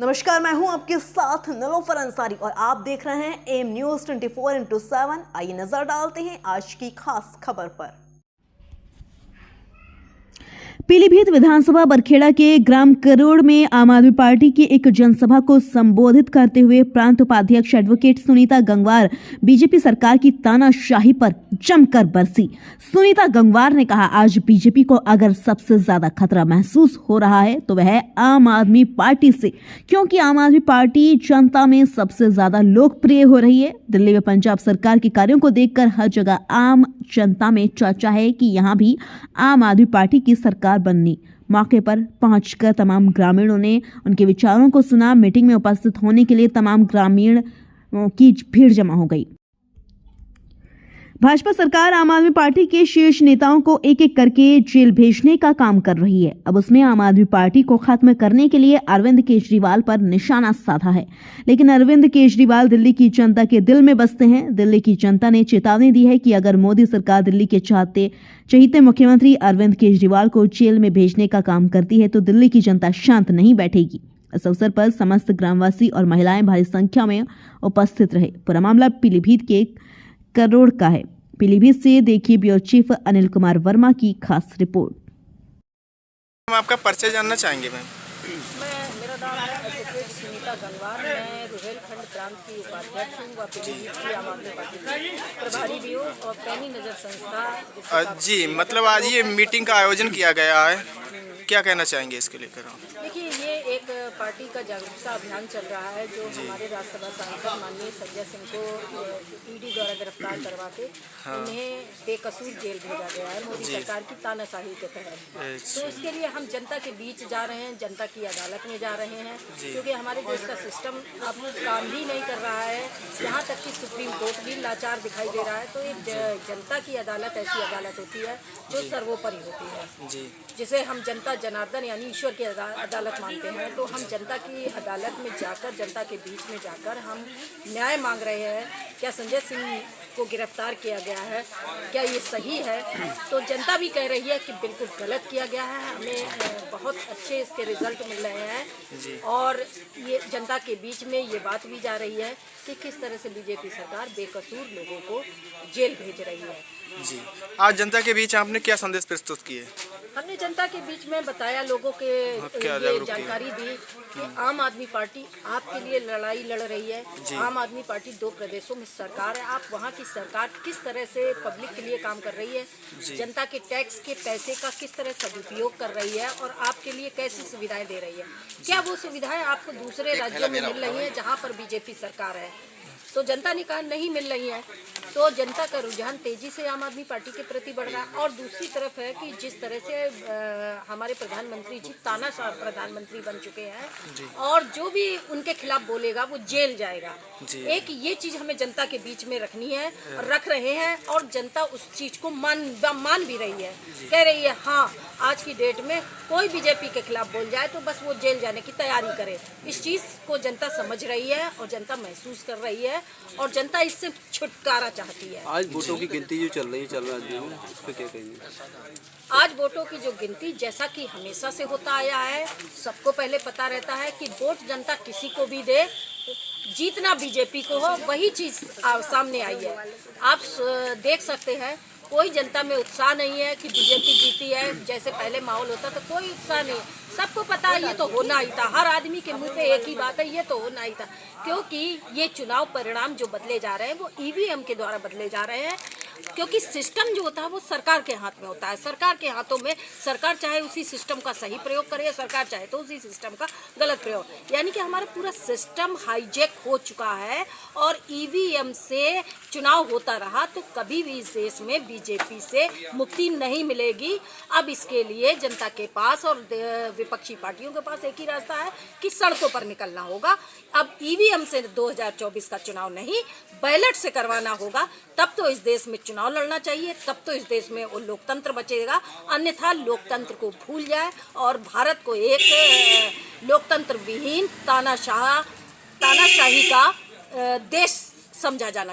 नमस्कार, मैं हूं आपके साथ नीलोफर अंसारी और आप देख रहे हैं एम न्यूज 24/7। आइए नजर डालते हैं आज की खास खबर पर। पीलीभीत विधानसभा बरखेड़ा के ग्राम करोड़ में आम आदमी पार्टी की एक जनसभा को संबोधित करते हुए प्रांत उपाध्यक्ष एडवोकेट सुनीता गंगवार बीजेपी सरकार की तानाशाही पर जमकर बरसी। सुनीता गंगवार ने कहा, आज बीजेपी को अगर सबसे ज्यादा खतरा महसूस हो रहा है तो वह आम आदमी पार्टी से, क्योंकि आम आदमी पार्टी जनता में सबसे ज्यादा लोकप्रिय हो रही है। दिल्ली में पंजाब सरकार के कार्यों को देखकर हर जगह आम जनता में चर्चा है कि यहाँ भी आम आदमी पार्टी की सरकार बननी। मौके पर पहुंचकर तमाम ग्रामीणों ने उनके विचारों को सुना। मीटिंग में उपस्थित होने के लिए तमाम ग्रामीणों की भीड़ जमा हो गई। भाजपा सरकार आम आदमी पार्टी के शीर्ष नेताओं को एक एक करके जेल भेजने का काम कर रही है। अब उसमें आम आदमी पार्टी को खत्म करने के लिए अरविंद केजरीवाल पर निशाना साधा है, लेकिन अरविंद केजरीवाल दिल्ली की जनता के दिल में बसते हैं। दिल्ली की जनता ने चेतावनी दी है कि अगर मोदी सरकार दिल्ली के चहीते मुख्यमंत्री अरविंद केजरीवाल को जेल में भेजने का काम करती है तो दिल्ली की जनता शांत नहीं बैठेगी। इस अवसर पर समस्त ग्रामवासी और महिलाएं भारी संख्या में उपस्थित रहे। पूरा मामला पीलीभीत के करोड़ का है। पीलीभीत से देखिए ब्यूरो चीफ अनिल कुमार वर्मा की खास रिपोर्ट। हम आपका परिचय जानना चाहेंगे मैम। मेरा नाम है एडवोकेट सुनीता गंगवार। मैं रुहेलखंड प्रांत की उपाध्यक्ष हूँ व पीलीभीत की आम आदमी पार्टी की प्रभारी भी हूँ और पैनी नज़र संस्था। जी, मतलब आज ये मीटिंग का आयोजन किया गया है, क्या कहना चाहेंगे इसके लेकर आप? देखिए, ये एक पार्टी का जागरूकता अभियान चल रहा है जो हमारे राज्यसभा सांसद माननीय संजय सिंह को ईडी द्वारा गिरफ्तार करवा के उन्हें बेकसूर जेल भेजा गया है मोदी सरकार की तानाशाही के तहत। तो इसके लिए हम जनता के बीच जा रहे हैं, जनता की अदालत में जा रहे हैं, क्योंकि हमारे देश का सिस्टम अब काम ही नहीं कर रहा है। यहाँ तक कि सुप्रीम कोर्ट भी लाचार दिखाई दे रहा है। तो एक जनता की अदालत ऐसी अदालत होती है जो सर्वोपरि होती है, जिसे हम जनता जनार्दन यानी ईश्वर की अदालत मानते हैं। तो हम जनता की अदालत में जाकर, जनता के बीच में जाकर हम न्याय मांग रहे हैं। क्या संजय सिंह को गिरफ्तार किया गया है, क्या ये सही है? तो जनता भी कह रही है कि बिल्कुल गलत किया गया है। हमें बहुत अच्छे इसके रिजल्ट मिल रहे हैं और ये जनता के बीच में ये बात भी जा रही है कि किस तरह से बीजेपी सरकार बेकसूर लोगों को जेल भेज रही है। जी, आज जनता के बीच आपने क्या संदेश प्रस्तुत किए? हमने जनता के बीच में बताया, लोगों के ये जानकारी दी कि आम आदमी पार्टी आपके लिए लड़ाई लड़ रही है। आम आदमी पार्टी 2 प्रदेशों में सरकार है। आप वहाँ की सरकार किस तरह से पब्लिक के लिए काम कर रही है, जनता के टैक्स के पैसे का किस तरह सदुपयोग कर रही है और आपके लिए कैसी सुविधाएं दे रही है। क्या वो सुविधाएं आपको दूसरे राज्यों में मिल रही हैं जहाँ पर बीजेपी सरकार है? तो जनता ने कहा नहीं मिल रही है। तो जनता का रुझान तेजी से आम आदमी पार्टी के प्रति बढ़ रहा है। और दूसरी तरफ है कि जिस तरह से हमारे प्रधानमंत्री जी तानाशाह प्रधानमंत्री बन चुके हैं और जो भी उनके खिलाफ बोलेगा वो जेल जाएगा। एक ये चीज हमें जनता के बीच में रखनी है और रख रहे हैं और जनता उस चीज को मान भी रही है। कह रही है हाँ, आज की डेट में कोई बीजेपी के खिलाफ बोल जाए तो बस वो जेल जाने की तैयारी करे। इस चीज को जनता समझ रही है और जनता महसूस कर रही है और जनता इससे छुटकारा चाहती है। आज वोटों की गिनती जो चल रही है उस पर क्या कहेंगे? आज वोटों की जो गिनती, जैसा कि हमेशा से होता आया है, सबको पहले पता रहता है कि वोट जनता किसी को भी दे, जीतना बीजेपी को हो, वही चीज सामने आई है। आप देख सकते हैं कोई जनता में उत्साह नहीं है कि बीजेपी जीती है। जैसे पहले माहौल होता था, कोई उत्साह नहीं। सबको पता है ये तो होना ही था। हर आदमी के मुंह पे एक ही बात है, ये तो होना ही था, क्योंकि ये चुनाव परिणाम जो बदले जा रहे हैं वो ईवीएम के द्वारा बदले जा रहे हैं। क्योंकि सिस्टम जो होता है वो सरकार के हाथ में होता है। सरकार के हाथों में, सरकार चाहे उसी सिस्टम का सही प्रयोग करे, सरकार चाहे तो उसी सिस्टम का गलत प्रयोग। यानी कि हमारा पूरा सिस्टम हाईजैक हो चुका है और ईवीएम से चुनाव होता रहा तो कभी भी इस देश में बीजेपी से मुक्ति नहीं मिलेगी। अब इसके लिए जनता के पास और विपक्षी पार्टियों के पास एक ही रास्ता है कि सड़कों पर निकलना होगा। अब ईवीएम से 2024 का चुनाव नहीं, बैलेट से करवाना होगा। तब तो इस देश में चुनाव लड़ना चाहिए, तब तो इस देश में वो लोकतंत्र बचेगा। अन्यथा लोकतंत्र को भूल जाए और भारत को एक लोकतंत्र विहीन तानाशाही का देश समझा जाना